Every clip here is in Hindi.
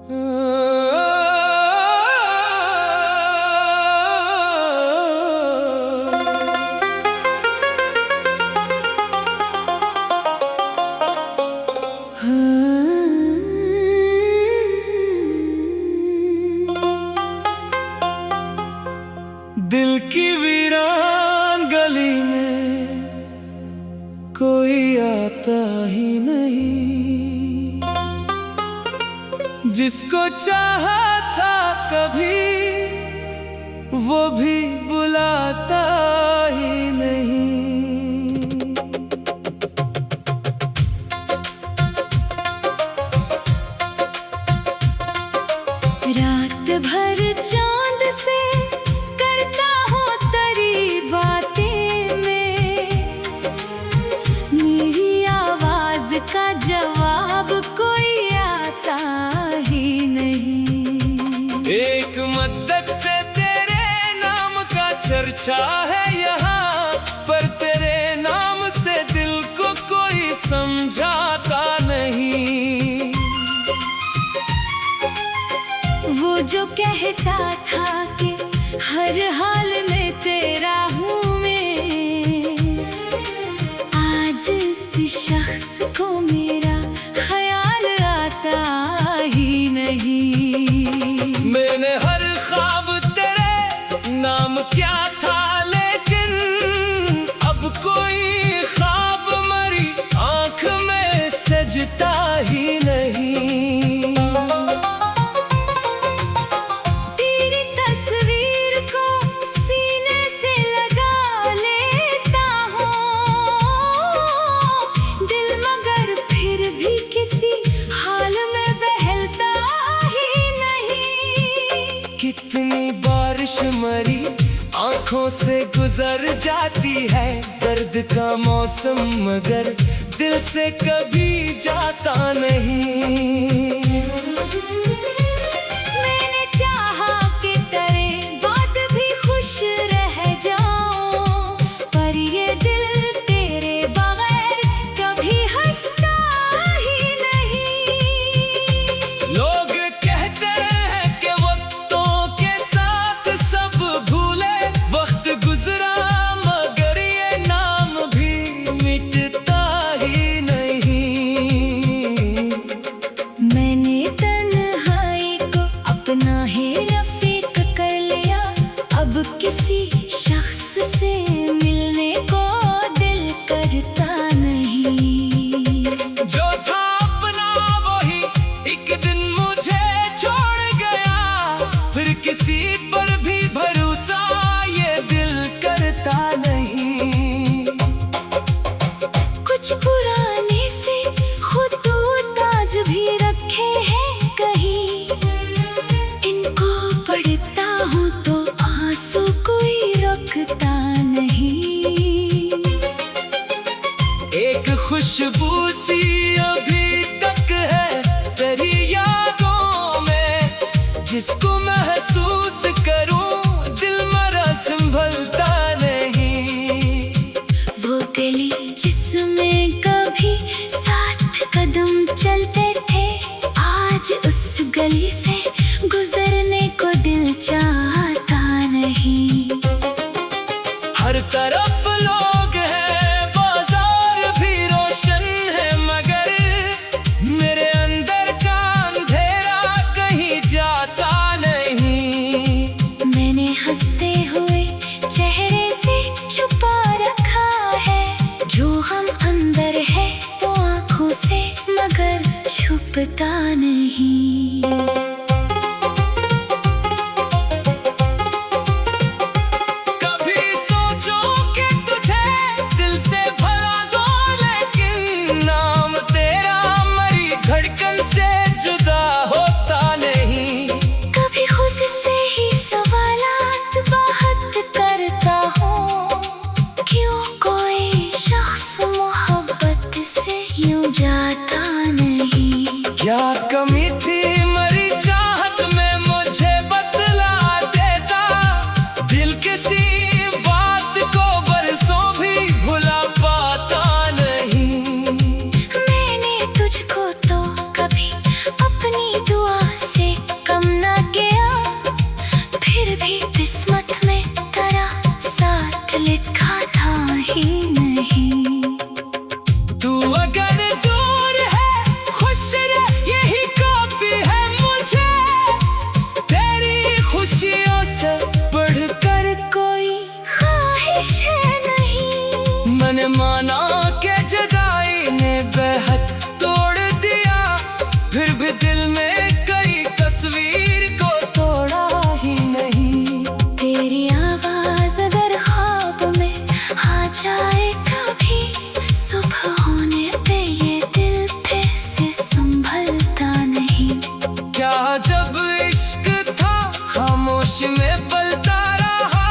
दिल की वीरान गली में कोई आता ही नहीं, जिसको चाहा था कभी वो भी बुलाता ही नहीं। रात भर चांद से करता हूँ तेरी बातें में, मेरी आवाज का जवाब कोई आता ही नहीं। एक मद्दत से तेरे नाम का चर्चा है यहाँ, पर तेरे नाम से दिल को कोई समझाता नहीं। वो जो कहता था कि हर हाल में तेरा हूँ मैं, आज इस शख्स को मेरा ख्याल आता ही नहीं। मैंने हर ख्वाब तेरे नाम क्या था, लेकिन अब कोई ख्वाब मरी आंख में सजता ही नहीं। कितनी बारिश मरी आंखों से गुजर जाती है, दर्द का मौसम मगर दिल से कभी जाता नहीं। मैंने चाहा कि तेरे बाद भी खुश रह जाऊं, पर ये दिल तेरे बगैर कभी हंसता ही नहीं। लोग कहते हैं कि वक्तों के साथ सब भूले, वक्त गुजरा मगर ये नाम भी मिटता ही नहीं। मैंने तन्हाई को अपना ही रफीक कर लिया, अब किसी शख्स से मिलने को दिल करता नहीं। जो था अपना वही एक दिन मुझे छोड़ गया, फिर किसी पर भी भरोसा ये दिल करता नहीं। कुछ पुराने से खुतूत आज भी रखे हैं कहीं, इनको पढ़ता हूँ तो आंसू कोई रोकता नहीं। एक खुशबू सी अभी तक है तेरी यादों में, जिसको महसूस करूं दिल मेरा संभलता नहीं। वो गली जिसमें कभी साथ कदम चलते थे, आज उस गली से गुजरने को दिल चाहता नहीं। हर तरफ लोग हैं, बाजार भी रोशन है, मगर मेरे अंदर का अंधेरा कहीं जाता नहीं। मैंने हंसते हुए चेहरे से छुपा रखा है, जो हम अंदर है वो आँखों से मगर छुपता नहीं। कभी सोचूं कि तुझे दिल से भुला दूं, लेकिन नाम तेरा मरी धड़कन से जुदा होता नहीं। कभी खुद से ही सवालात बाहत करता हूँ, क्यों कोई शख्स मोहब्बत से यूं जाता नहीं। क्या कमी थी मरी चाहत में मुझे बतला देता, दिल किसी बात को बरसों भी भुला पाता नहीं। मैंने तुझको तो कभी अपनी दुआ से दिल में कई तस्वीर को तोड़ा ही नहीं। तेरी आवाज अगर ख्वाब में आ जाए कभी, सुबह होने पे ये दिल फिर से संभलता नहीं। क्या जब इश्क था खामोशी में पलता रहा,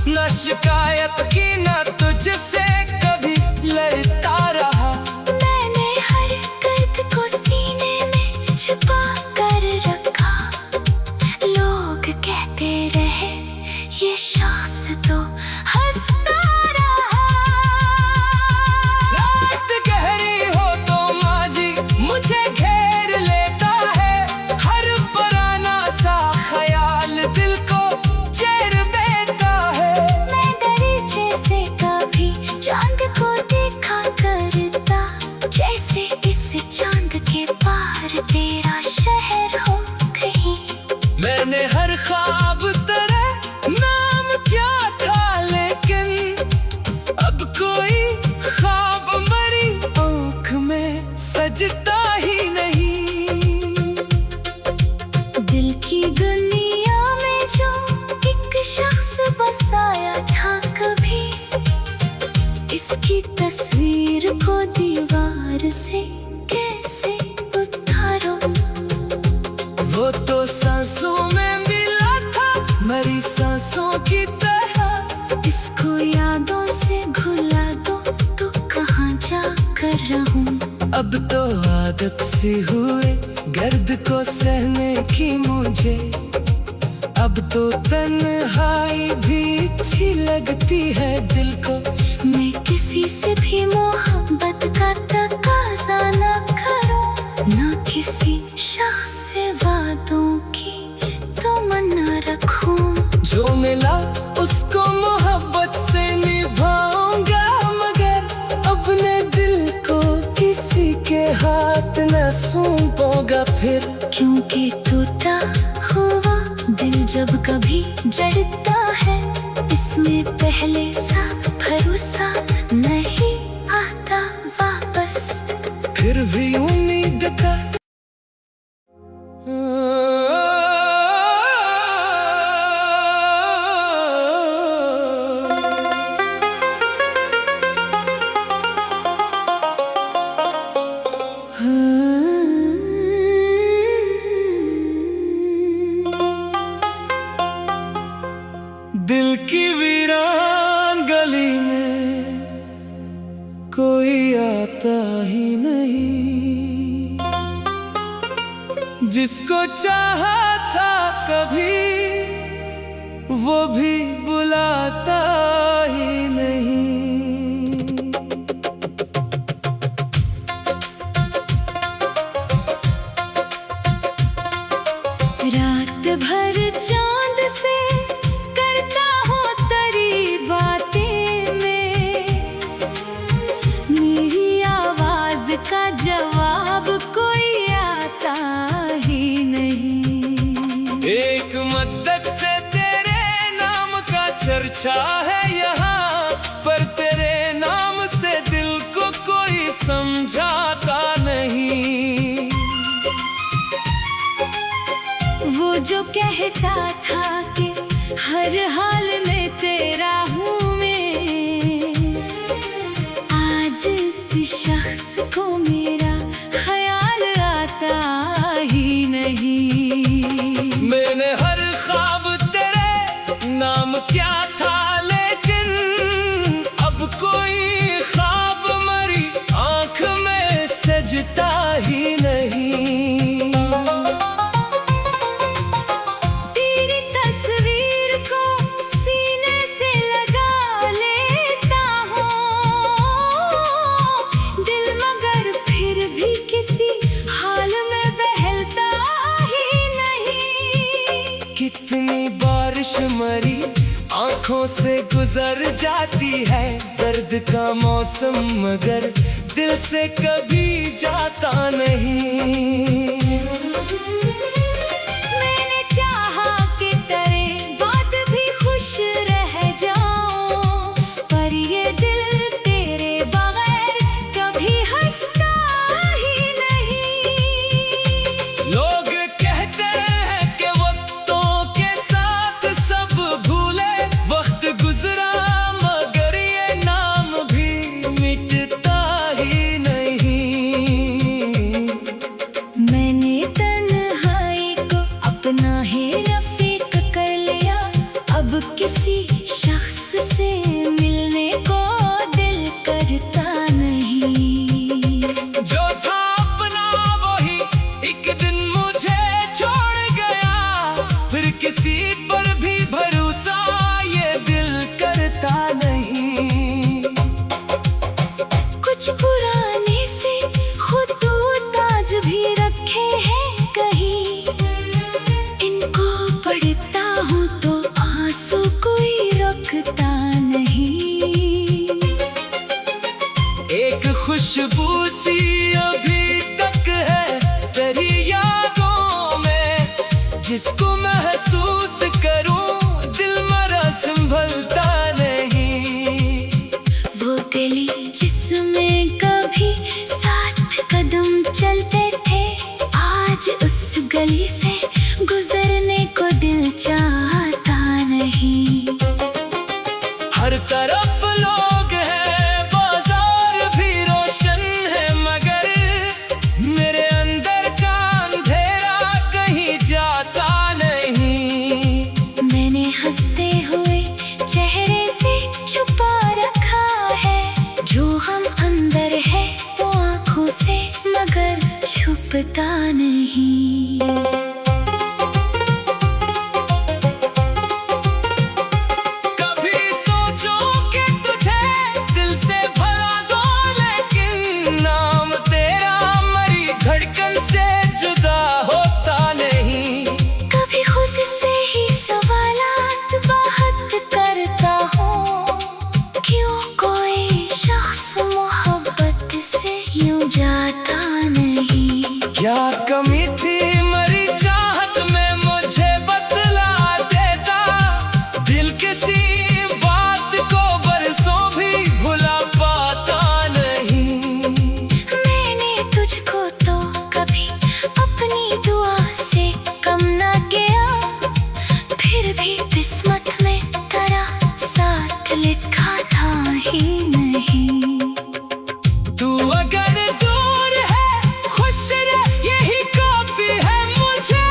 न शिकायत की न तुझसे कभी लड़ता रहा। मैंने हर दर्द को सीने में छिपा कर रखा, लोग कहते रहे ये शख्स तो हंसता रहा। रात गहरी हो तो माजी मुझे घेर लेता है, हर पुराना सा ख्याल दिल को चेर देता है। मैं दरीचे से कभी चांद को देखा करता, जैसे इस चांद के पार तेरा शहर हो कहीं। मैंने हर ख्वाब तेरे नाम क्या था, लेकिन अब कोई ख्वाब मरी आँख में सजता ही नहीं। दिल की दुनिया में जो एक शख्स बसाया था कभी, इसकी तस्वीर को दीवार से कैसे उतारूं। वो तो सांसों में मिला था मरी सांसों की तरह, इसको यादों से घुला दो तो कहाँ जा कर रहूं। अब तो आदत सी हुए गर्द को सहने की मुझे, अब तो तन्हाई भी अच्छी लगती है दिल को। मैं किसी से भी मोहब्बत का तकाजा न करूं, ना किसी शख्स से वादों की तमन्ना रखूं। जो मिला उसको मोहब्बत से निभाऊंगा, मगर अपने दिल को किसी के हाथ न सौंपूंगा फिर। क्योंकि टूटा हुआ दिल जब कभी जड़ता है, इसमें पहले सा भरोसा नहीं आता वापस। फिर भी उम्मीद का दिल की वीरान गली में कोई आता ही नहीं, जिसको चाहा था कभी वो भी बुलाता ही नहीं। रात भर चांद से करता हूँ तेरी बातें में, मेरी आवाज का जवाब कोई आता ही नहीं। एक मद्दत से तेरे नाम का चर्चा है यहाँ, पर तेरे नाम से दिल को कोई समझाता नहीं। वो जो कहता था कि हर हाल में तेरा हूँ मैं, आज इस शख्स को मेरा ख्याल आता ही नहीं। मैंने हर ख्वाब तेरे नाम क्या था, लेकिन अब कोई ख्वाब मरी आँख में सजता ही नहीं। तेरी तस्वीर को सीने से लगा लेता हूँ दिल, मगर फिर भी किसी हाल में बहलता ही नहीं। कितनी बारिश मरी आँखों से गुजर जाती है, दर्द का मौसम मगर दिल से कभी जाता नहीं। मैंने चाहा कि तेरे बाद भी खुश रह जाऊं, पर ये दिल तेरे बगैर कभी हंसता ही नहीं। गली से गुजरने को दिल चाहता नहीं। हर तरफ लोग हैं, बाजार भी रोशन है, मगर मेरे अंदर का अंधेरा कहीं जाता नहीं। मैंने हंसते हुए चेहरे से छुपा रखा है, जो हम अंदर है वो आँखों से मगर छुपता नहीं। कभी सोचो कि तुझे दिल से भुला दो, लेकिन नाम तेरा मरी धड़कन से जुदा होता नहीं। कभी खुद से ही सवालात बाहत करता हूँ, क्यों कोई शख्स मोहब्बत से यूं जाता नहीं। क्या कमी थी मरी चाहत में, मुझे बतला देता। दिल किसी बात को बरसों भी भुला पाता नहीं। मैंने तुझको तो कभी अपनी दुआ से कम न किया, फिर भी किस्मत में तेरा साथ लिखा था ही नहीं। तू अगर दूर है खुश रह, यही काफी है मुझे।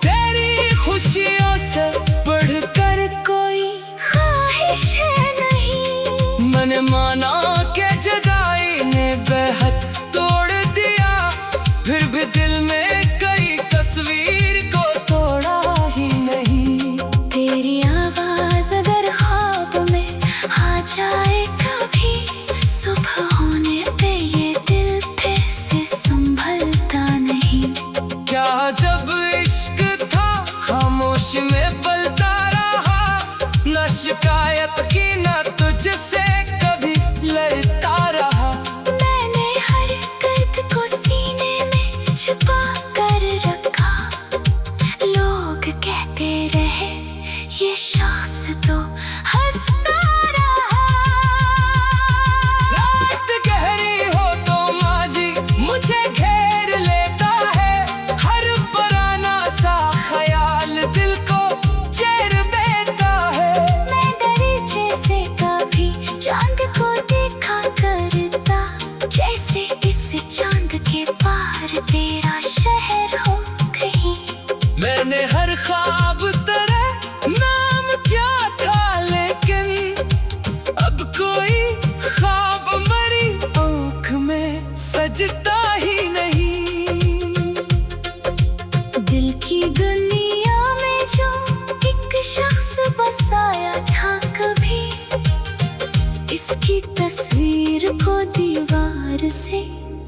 तेरी खुशियों से बढ़कर कोई ख्वाहिश है नहीं। मन माना के जुदाई ने बेहद तोड़ दिया, फिर भी दिल में कई तस्वीर को तोड़ा ही नहीं। तेरी आवाज अगर ख्वाब में आ जाए कभी, सुबह होने पे ये दिल फिर से संभलता नहीं। क्या जब इश्क था खामोश में पलता रहा, न शिकायत की न तुझसे कभी लड़ता रहा। मैंने हर दर्द को सीने में छिपा कर रखा, लोग कहते रहे ये शख्स तो हंसता रहा। रात गहरी हो तो माजी मुझे घेर लेता है, हर पुराना सा ख्याल दिल को चेर देता है। मैं दरीचे से कभी चांद को देखा करता, जैसे इस चांद के पार तेरा शहर हो कहीं। मैंने हर ख्वाब तेरे नाम क्या था, लेकिन अब कोई ख्वाब मरी आँख में सजता ही नहीं। दिल की दुनिया में जो एक शख्स बसाया था कभी, इसकी तस्वीर को दीवार से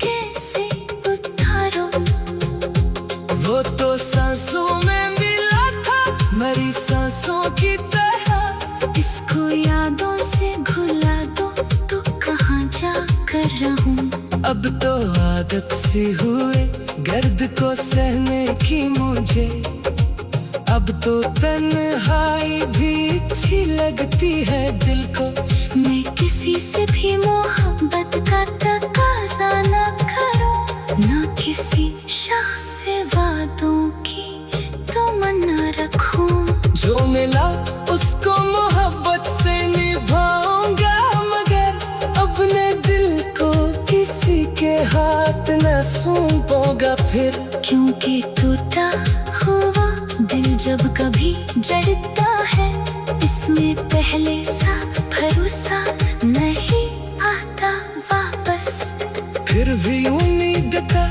कैसे उतारूं। वो तो सांसों में मिला था मरी सांसों की तरह, इसको यादों से घुला दो तो कहाँ जा कर रहूं। अब तो आदत सी हुए गर्द को सहने की मुझे। अब तो तन्हाई भी अच्छी लगती है दिल को। मैं किसी से भी मोहब्बत का तकाजा न करूं, न किसी शख्स से वादों की तमन्ना रखूं। जो मिला उसको मोहब्बत से निभाऊंगा, मगर अपने दिल को किसी के हाथ न सौंपूंगा फिर। क्योंकि टूटा हुआ दिल जब कभी जड़ता है, इसमें पहले सा भरोसा नहीं आता वापस। फिर भी उम्मीद का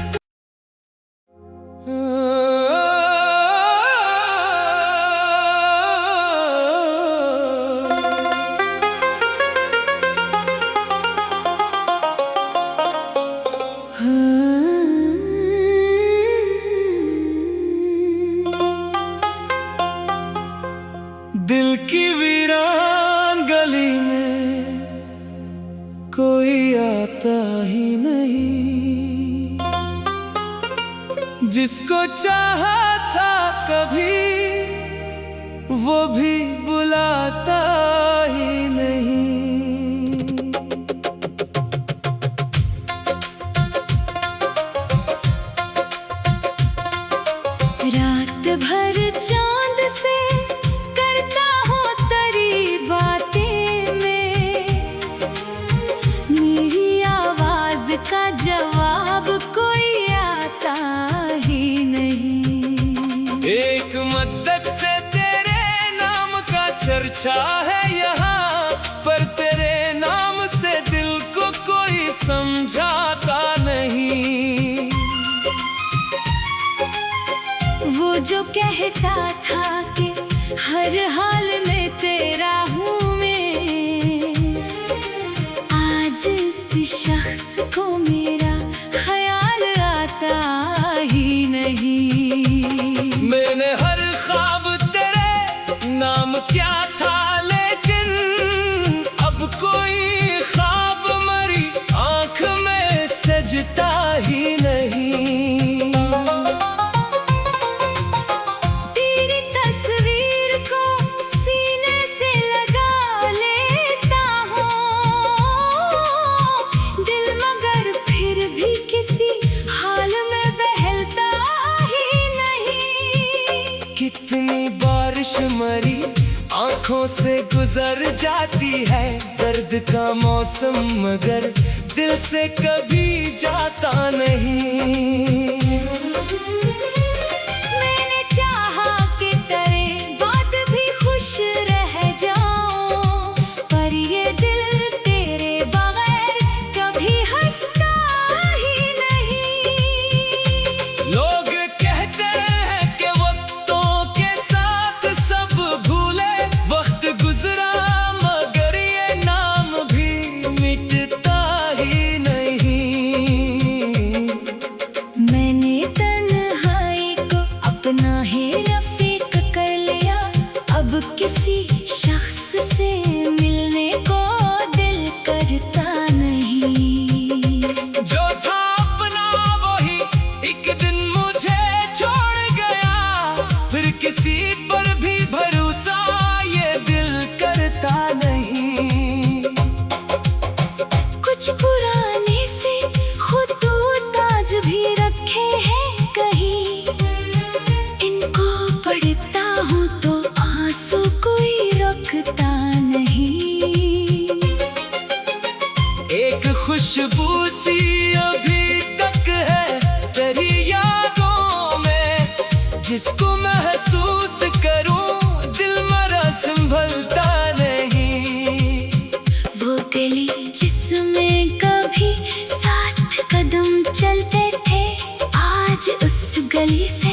दिल की वीरान गली में कोई आता ही नहीं। जिसको चाहा था कभी वो भी बुलाता ही नहीं। रात भर चांद से करता हूँ तेरी बातें में, मेरी आवाज का जवाब कोई आता ही नहीं। एक मद्दत से तेरे नाम का चर्चा है यहाँ, पर तेरे नाम से दिल को कोई समझाता नहीं। वो जो कहता था कि हर हाल में तेरा हूँ मैं, आज इस शख्स को मेरा ख्याल आता ही नहीं। मैंने हर ख्वाब तेरे नाम क्या था, लेकिन अब कोई ख्वाब मरी आंख में सजता ही नहीं। तेरी तस्वीर को सीने से लगा लेता हूँ दिल, मगर फिर भी किसी हाल में बहलता ही नहीं। कितनी बारिश मरी आंखों से गुजर जाती है, दर्द का मौसम मगर दिल से कभी जाता नहीं। मैंने चाहा कि तेरे बाद भी खुश रह जाऊं, पर ये दिल तेरे बगैर कभी हंसता ही नहीं। लोग कहते हैं कि वक्तों के साथ सब भूले, वक्त गुजरा मगर ये नाम भी मिटता ही नहीं। मैंने तन्हाई को अपना ही रफीक कर लिया, अब किसी शख्स से मिलने को दिल करता नहीं। जो था अपना वही एक दिन मुझे छोड़ गया, फिर किसी पर भी भरोसा ये दिल करता नहीं। कुछ पुराने से खुतूत आज भी रखे हैं कहीं, इनको पढ़ता हूँ तो आंसू कोई रोकता नहीं। एक खुशबू सी अभी तक है तेरी यादों में, जिसको महसूस करूं दिल मेरा संभलता नहीं। वो गली जिसमें कभी साथ कदम चलते थे, आज उस गली से